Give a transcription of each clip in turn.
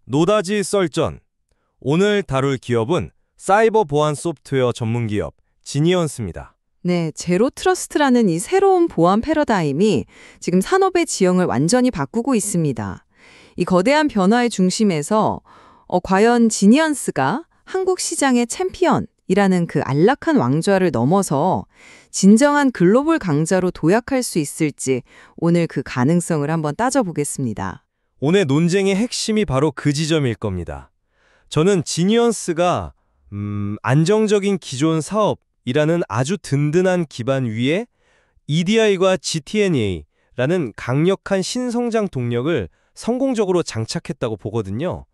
노다지 썰전. 오늘 다룰 기업은 사이버 보안 소프트웨어 전문 기업 지니언스입니다. 네, 제로 트러스트라는 이 새로운 보안 패러다임이 지금 산업의 지형을 완전히 바꾸고 있습니다. 이 거대한 변화의 중심에서 과연 지니언스가 한국 시장의 챔피언이라는 그 안락한 왕좌를 넘어서 진정한 글로벌 강자로 도약할 수 있을지 오늘 그 가능성을 한번 따져보겠습니다. 오늘 논쟁의 핵심이 바로 그 지점일 겁니다. 저는 지니언스가 안정적인 기존 사업이라는 아주 든든한 기반 위에 EDI과 GTNA라는 강력한 신성장 동력을 성공적으로 장착했다고 보거든요.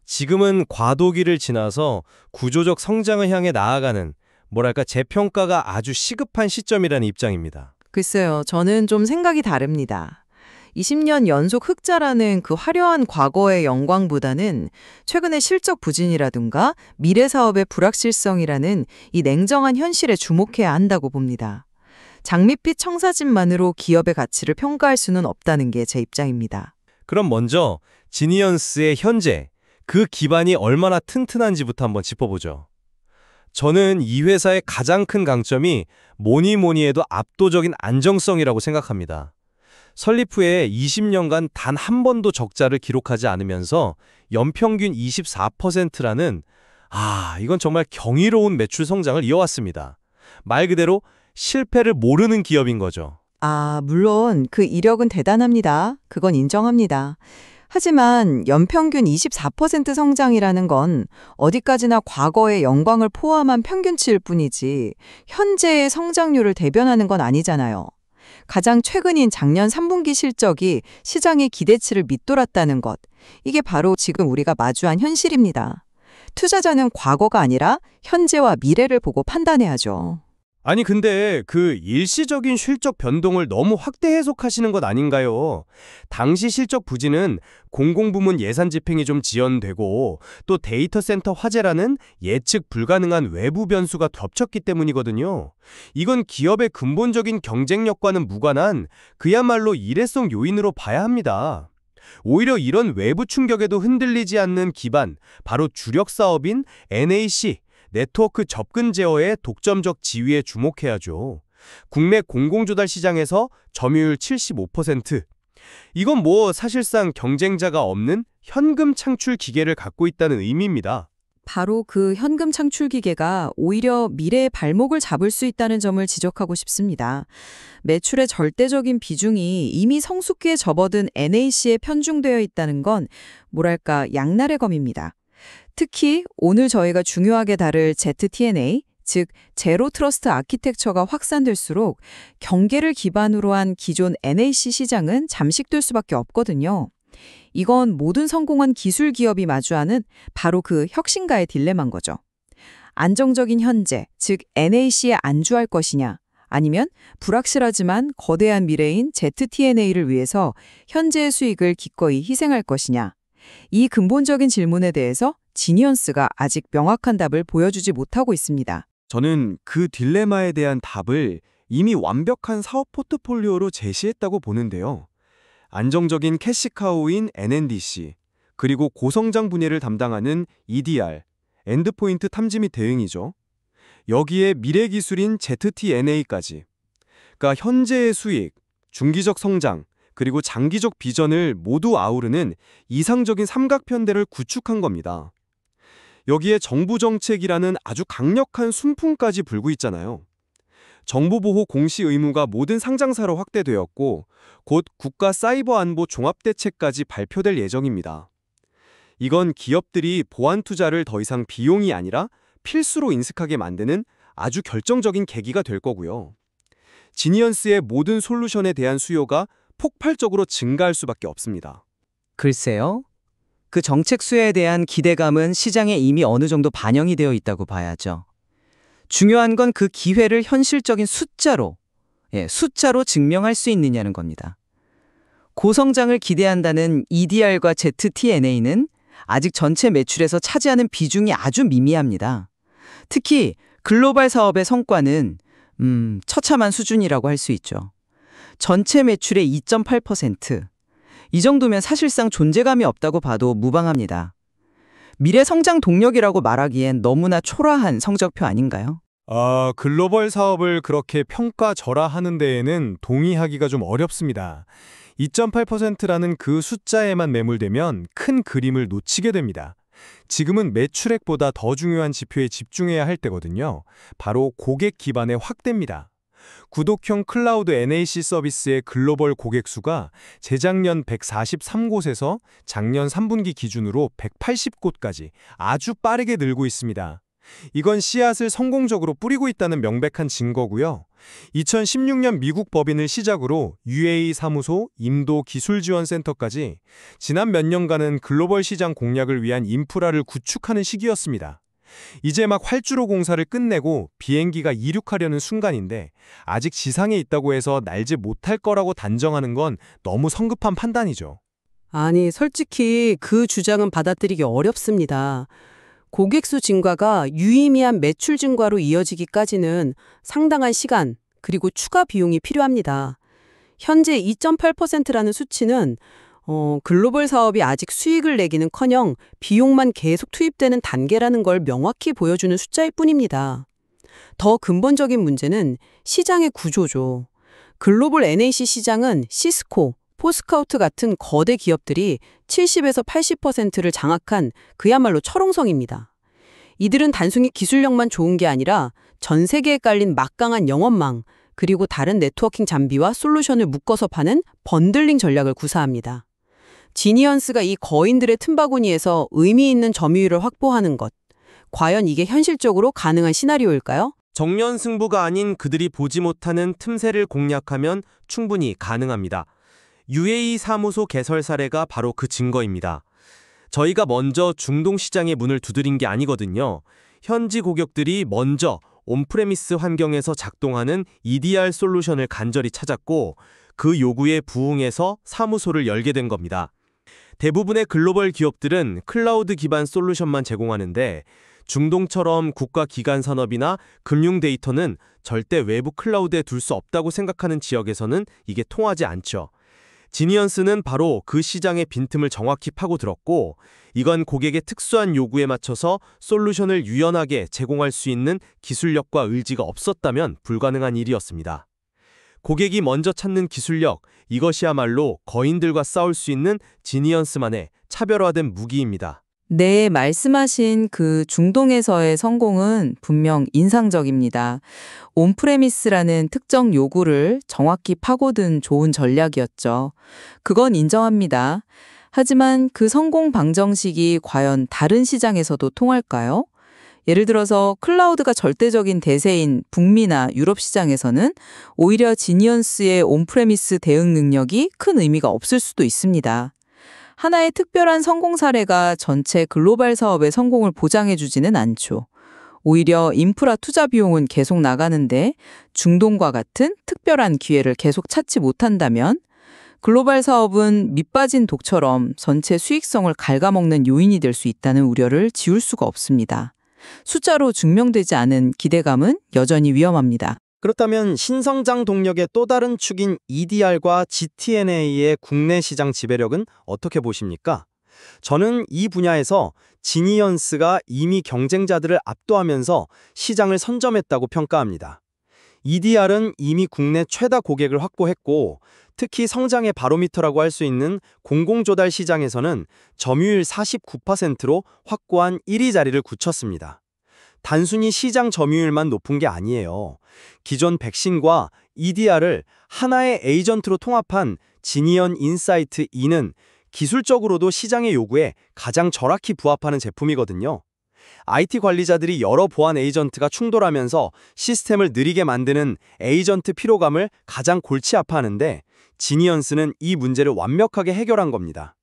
지금은 과도기를 지나서 구조적 성장을 향해 나아가는 재평가가 아주 시급한 시점이라는 입장입니다. 글쎄요, 저는 좀 생각이 다릅니다. 20년 연속 흑자라는 그 화려한 과거의 영광보다는 최근의 실적 부진이라든가 미래 사업의 불확실성이라는 이 냉정한 현실에 주목해야 한다고 봅니다. 장밋빛 청사진만으로 기업의 가치를 평가할 수는 없다는 게 제 입장입니다. 그럼 먼저 지니언스의 현재, 그 기반이 얼마나 튼튼한지부터 한번 짚어보죠. 저는 이 회사의 가장 큰 강점이 뭐니 해도 압도적인 안정성이라고 생각합니다. 설립 후에 20년간 단 한 번도 적자를 기록하지 않으면서 연평균 24%라는 이건 정말 경이로운 매출 성장을 이어왔습니다. 말 그대로 실패를 모르는 기업인 거죠. 물론 그 이력은 대단합니다. 그건 인정합니다. 하지만 연평균 24% 성장이라는 건 어디까지나 과거의 영광을 포함한 평균치일 뿐이지 현재의 성장률을 대변하는 건 아니잖아요. 가장 최근인 작년 3분기 실적이 시장의 기대치를 밑돌았다는 것. 이게 바로 지금 우리가 마주한 현실입니다. 투자자는 과거가 아니라 현재와 미래를 보고 판단해야죠. 아니 근데 그 일시적인 실적 변동을 너무 확대 해석하시는 것 아닌가요? 당시 실적 부진은 공공부문 예산 집행이 좀 지연되고 또 데이터 센터 화재라는 예측 불가능한 외부 변수가 겹쳤기 때문이거든요. 이건 기업의 근본적인 경쟁력과는 무관한 그야말로 일회성 요인으로 봐야 합니다. 오히려 이런 외부 충격에도 흔들리지 않는 기반, 바로 주력 사업인 NAC, 네트워크 접근 제어의 독점적 지위에 주목해야죠. 국내 공공조달 시장에서 점유율 75%. 이건 사실상 경쟁자가 없는 현금 창출 기계를 갖고 있다는 의미입니다. 바로 그 현금 창출 기계가 오히려 미래의 발목을 잡을 수 있다는 점을 지적하고 싶습니다. 매출의 절대적인 비중이 이미 성숙기에 접어든 NAC에 편중되어 있다는 건 양날의 검입니다. 특히 오늘 저희가 중요하게 다룰 ZTNA, 즉 제로 트러스트 아키텍처가 확산될수록 경계를 기반으로 한 기존 NAC 시장은 잠식될 수밖에 없거든요. 이건 모든 성공한 기술 기업이 마주하는 바로 그 혁신가의 딜레마인 거죠. 안정적인 현재, 즉 NAC에 안주할 것이냐, 아니면 불확실하지만 거대한 미래인 ZTNA를 위해서 현재의 수익을 기꺼이 희생할 것이냐. 이 근본적인 질문에 대해서 지니언스가 아직 명확한 답을 보여주지 못하고 있습니다. 저는 그 딜레마에 대한 답을 이미 완벽한 사업 포트폴리오로 제시했다고 보는데요. 안정적인 캐시카우인 NNDC, 그리고 고성장 분야를 담당하는 EDR, 엔드포인트 탐지 및 대응이죠. 여기에 미래 기술인 ZTNA까지. 그러니까 현재의 수익, 중기적 성장, 그리고 장기적 비전을 모두 아우르는 이상적인 삼각편대를 구축한 겁니다. 여기에 정부 정책이라는 아주 강력한 순풍까지 불고 있잖아요. 정보보호 공시 의무가 모든 상장사로 확대되었고 곧 국가 사이버 안보 종합대책까지 발표될 예정입니다. 이건 기업들이 보안 투자를 더 이상 비용이 아니라 필수로 인식하게 만드는 아주 결정적인 계기가 될 거고요. 지니언스의 모든 솔루션에 대한 수요가 폭발적으로 증가할 수밖에 없습니다. 글쎄요. 그 정책 수혜에 대한 기대감은 시장에 이미 어느 정도 반영이 되어 있다고 봐야죠. 중요한 건 그 기회를 현실적인 숫자로 증명할 수 있느냐는 겁니다. 고성장을 기대한다는 EDR과 ZTNA는 아직 전체 매출에서 차지하는 비중이 아주 미미합니다. 특히 글로벌 사업의 성과는 처참한 수준이라고 할 수 있죠. 전체 매출의 2.8%. 이 정도면 사실상 존재감이 없다고 봐도 무방합니다. 미래 성장 동력이라고 말하기엔 너무나 초라한 성적표 아닌가요? 글로벌 사업을 그렇게 평가절하하는 데에는 동의하기가 좀 어렵습니다. 2.8%라는 그 숫자에만 매몰되면 큰 그림을 놓치게 됩니다. 지금은 매출액보다 더 중요한 지표에 집중해야 할 때거든요. 바로 고객 기반의 확대입니다. 구독형 클라우드 NAC 서비스의 글로벌 고객 수가 재작년 143곳에서 작년 3분기 기준으로 180곳까지 아주 빠르게 늘고 있습니다. 이건 씨앗을 성공적으로 뿌리고 있다는 명백한 증거고요. 2016년 미국 법인을 시작으로 UAE 사무소, 인도 기술지원센터까지 지난 몇 년간은 글로벌 시장 공략을 위한 인프라를 구축하는 시기였습니다. 이제 막 활주로 공사를 끝내고 비행기가 이륙하려는 순간인데 아직 지상에 있다고 해서 날지 못할 거라고 단정하는 건 너무 성급한 판단이죠. 아니, 솔직히 그 주장은 받아들이기 어렵습니다. 고객 수 증가가 유의미한 매출 증가로 이어지기까지는 상당한 시간, 그리고 추가 비용이 필요합니다. 현재 2.8%라는 수치는 글로벌 사업이 아직 수익을 내기는커녕 비용만 계속 투입되는 단계라는 걸 명확히 보여주는 숫자일 뿐입니다. 더 근본적인 문제는 시장의 구조죠. 글로벌 NAC 시장은 시스코, 포스카우트 같은 거대 기업들이 70에서 80%를 장악한 그야말로 철옹성입니다. 이들은 단순히 기술력만 좋은 게 아니라 전 세계에 깔린 막강한 영업망, 그리고 다른 네트워킹 장비와 솔루션을 묶어서 파는 번들링 전략을 구사합니다. 지니언스가 이 거인들의 틈바구니에서 의미 있는 점유율을 확보하는 것, 과연 이게 현실적으로 가능한 시나리오일까요? 정면 승부가 아닌 그들이 보지 못하는 틈새를 공략하면 충분히 가능합니다. UAE 사무소 개설 사례가 바로 그 증거입니다. 저희가 먼저 중동 시장의 문을 두드린 게 아니거든요. 현지 고객들이 먼저 온프레미스 환경에서 작동하는 EDR 솔루션을 간절히 찾았고 그 요구에 부응해서 사무소를 열게 된 겁니다. 대부분의 글로벌 기업들은 클라우드 기반 솔루션만 제공하는데 중동처럼 국가 기관 산업이나 금융 데이터는 절대 외부 클라우드에 둘 수 없다고 생각하는 지역에서는 이게 통하지 않죠. 지니언스는 바로 그 시장의 빈틈을 정확히 파고들었고 이건 고객의 특수한 요구에 맞춰서 솔루션을 유연하게 제공할 수 있는 기술력과 의지가 없었다면 불가능한 일이었습니다. 고객이 먼저 찾는 기술력, 이것이야말로 거인들과 싸울 수 있는 지니언스만의 차별화된 무기입니다. 네, 말씀하신 그 중동에서의 성공은 분명 인상적입니다. 온프레미스라는 특정 요구를 정확히 파고든 좋은 전략이었죠. 그건 인정합니다. 하지만 그 성공 방정식이 과연 다른 시장에서도 통할까요? 예를 들어서 클라우드가 절대적인 대세인 북미나 유럽 시장에서는 오히려 지니언스의 온프레미스 대응 능력이 큰 의미가 없을 수도 있습니다. 하나의 특별한 성공 사례가 전체 글로벌 사업의 성공을 보장해주지는 않죠. 오히려 인프라 투자 비용은 계속 나가는데 중동과 같은 특별한 기회를 계속 찾지 못한다면 글로벌 사업은 밑빠진 독처럼 전체 수익성을 갉아먹는 요인이 될 수 있다는 우려를 지울 수가 없습니다. 숫자로 증명되지 않은 기대감은 여전히 위험합니다. 그렇다면 신성장 동력의 또 다른 축인 EDR과 GTNA의 국내 시장 지배력은 어떻게 보십니까? 저는 이 분야에서 지니언스가 이미 경쟁자들을 압도하면서 시장을 선점했다고 평가합니다. EDR은 이미 국내 최다 고객을 확보했고 특히 성장의 바로미터라고 할 수 있는 공공조달 시장에서는 점유율 49%로 확고한 1위 자리를 굳혔습니다. 단순히 시장 점유율만 높은 게 아니에요. 기존 백신과 EDR을 하나의 에이전트로 통합한 지니언 인사이트 E는 기술적으로도 시장의 요구에 가장 절약히 부합하는 제품이거든요. IT 관리자들이 여러 보안 에이전트가 충돌하면서 시스템을 느리게 만드는 에이전트 피로감을 가장 골치 아파하는데 지니언스는 이 문제를 완벽하게 해결한 겁니다.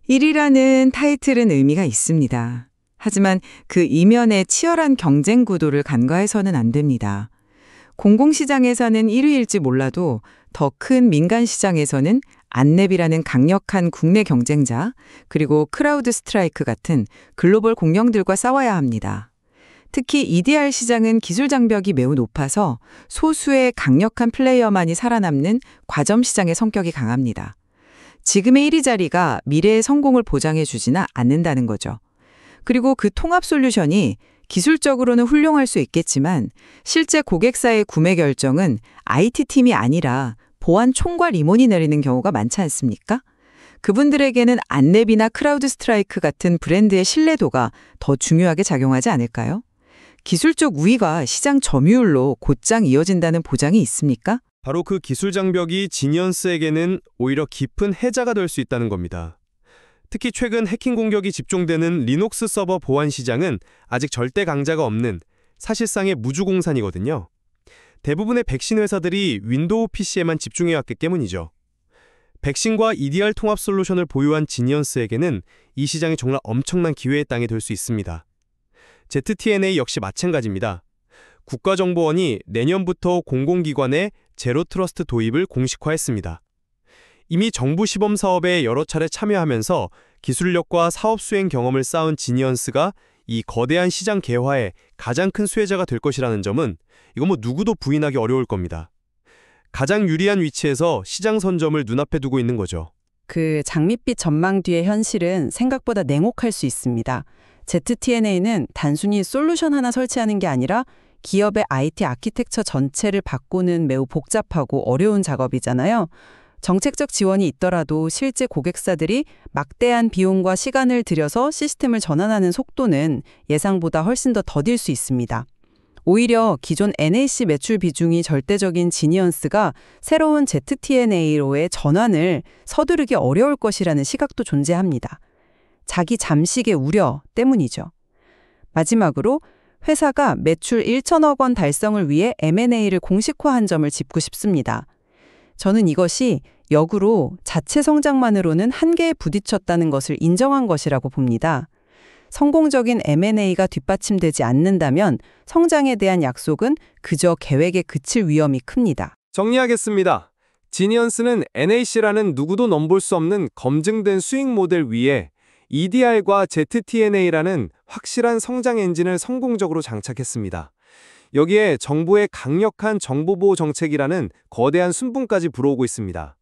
1위라는 타이틀은 의미가 있습니다. 하지만 그 이면의 치열한 경쟁 구도를 간과해서는 안 됩니다. 공공시장에서는 1위일지 몰라도 더 큰 민간시장에서는 안랩이라는 강력한 국내 경쟁자, 그리고 크라우드 스트라이크 같은 글로벌 공룡들과 싸워야 합니다. 특히 EDR 시장은 기술 장벽이 매우 높아서 소수의 강력한 플레이어만이 살아남는 과점 시장의 성격이 강합니다. 지금의 1위 자리가 미래의 성공을 보장해 주지는 않는다는 거죠. 그리고 그 통합 솔루션이 기술적으로는 훌륭할 수 있겠지만 실제 고객사의 구매 결정은 IT팀이 아니라 보안 총괄 임원이 내리는 경우가 많지 않습니까? 그분들에게는 안랩이나 크라우드 스트라이크 같은 브랜드의 신뢰도가 더 중요하게 작용하지 않을까요? 기술적 우위가 시장 점유율로 곧장 이어진다는 보장이 있습니까? 바로 그 기술 장벽이 지니언스에게는 오히려 깊은 해자가 될 수 있다는 겁니다. 특히 최근 해킹 공격이 집중되는 리눅스 서버 보안 시장은 아직 절대 강자가 없는 사실상의 무주공산이거든요. 대부분의 백신 회사들이 윈도우 PC에만 집중해왔기 때문이죠. 백신과 EDR 통합 솔루션을 보유한 지니언스에게는 이 시장이 정말 엄청난 기회의 땅이 될 수 있습니다. ZTNA 역시 마찬가지입니다. 국가정보원이 내년부터 공공기관의 제로 트러스트 도입을 공식화했습니다. 이미 정부 시범 사업에 여러 차례 참여하면서 기술력과 사업 수행 경험을 쌓은 지니언스가 이 거대한 시장 개화의 가장 큰 수혜자가 될 것이라는 점은 이거 누구도 부인하기 어려울 겁니다. 가장 유리한 위치에서 시장 선점을 눈앞에 두고 있는 거죠. 그 장밋빛 전망 뒤의 현실은 생각보다 냉혹할 수 있습니다. ZTNA는 단순히 솔루션 하나 설치하는 게 아니라 기업의 IT 아키텍처 전체를 바꾸는 매우 복잡하고 어려운 작업이잖아요. 정책적 지원이 있더라도 실제 고객사들이 막대한 비용과 시간을 들여서 시스템을 전환하는 속도는 예상보다 훨씬 더 더딜 수 있습니다. 오히려 기존 NAC 매출 비중이 절대적인 지니언스가 새로운 ZTNA로의 전환을 서두르기 어려울 것이라는 시각도 존재합니다. 자기 잠식의 우려 때문이죠. 마지막으로 회사가 매출 1천억 원 달성을 위해 M&A를 공식화한 점을 짚고 싶습니다. 저는 이것이 역으로 자체 성장만으로는 한계에 부딪혔다는 것을 인정한 것이라고 봅니다. 성공적인 M&A가 뒷받침되지 않는다면 성장에 대한 약속은 그저 계획에 그칠 위험이 큽니다. 정리하겠습니다. 지니언스는 NAC라는 누구도 넘볼 수 없는 검증된 수익 모델 위에 EDR과 ZTNA라는 확실한 성장 엔진을 성공적으로 장착했습니다. 여기에 정부의 강력한 정보보호 정책이라는 거대한 순풍까지 불어오고 있습니다.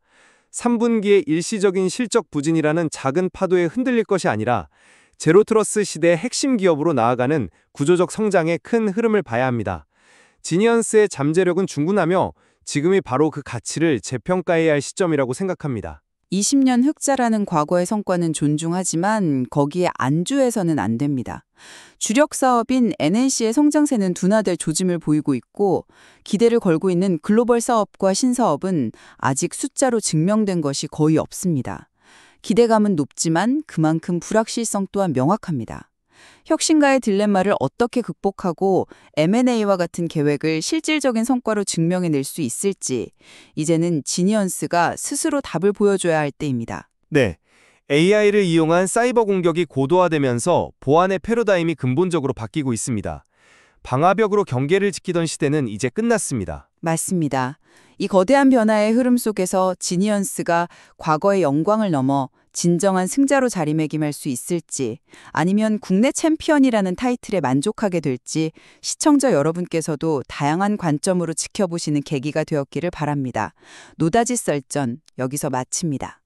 3분기의 일시적인 실적 부진이라는 작은 파도에 흔들릴 것이 아니라 제로트러스 시대의 핵심 기업으로 나아가는 구조적 성장의 큰 흐름을 봐야 합니다. 지니언스의 잠재력은 충분하며 지금이 바로 그 가치를 재평가해야 할 시점이라고 생각합니다. 20년 흑자라는 과거의 성과는 존중하지만 거기에 안주해서는 안 됩니다. 주력 사업인 NNC의 성장세는 둔화될 조짐을 보이고 있고 기대를 걸고 있는 글로벌 사업과 신사업은 아직 숫자로 증명된 것이 거의 없습니다. 기대감은 높지만 그만큼 불확실성 또한 명확합니다. 혁신가의 딜레마를 어떻게 극복하고 M&A와 같은 계획을 실질적인 성과로 증명해낼 수 있을지 이제는 지니언스가 스스로 답을 보여줘야 할 때입니다. 네, AI를 이용한 사이버 공격이 고도화되면서 보안의 패러다임이 근본적으로 바뀌고 있습니다. 방화벽으로 경계를 지키던 시대는 이제 끝났습니다. 맞습니다. 이 거대한 변화의 흐름 속에서 지니언스가 과거의 영광을 넘어 진정한 승자로 자리매김할 수 있을지 아니면 국내 챔피언이라는 타이틀에 만족하게 될지 시청자 여러분께서도 다양한 관점으로 지켜보시는 계기가 되었기를 바랍니다. 노다지 썰전 여기서 마칩니다.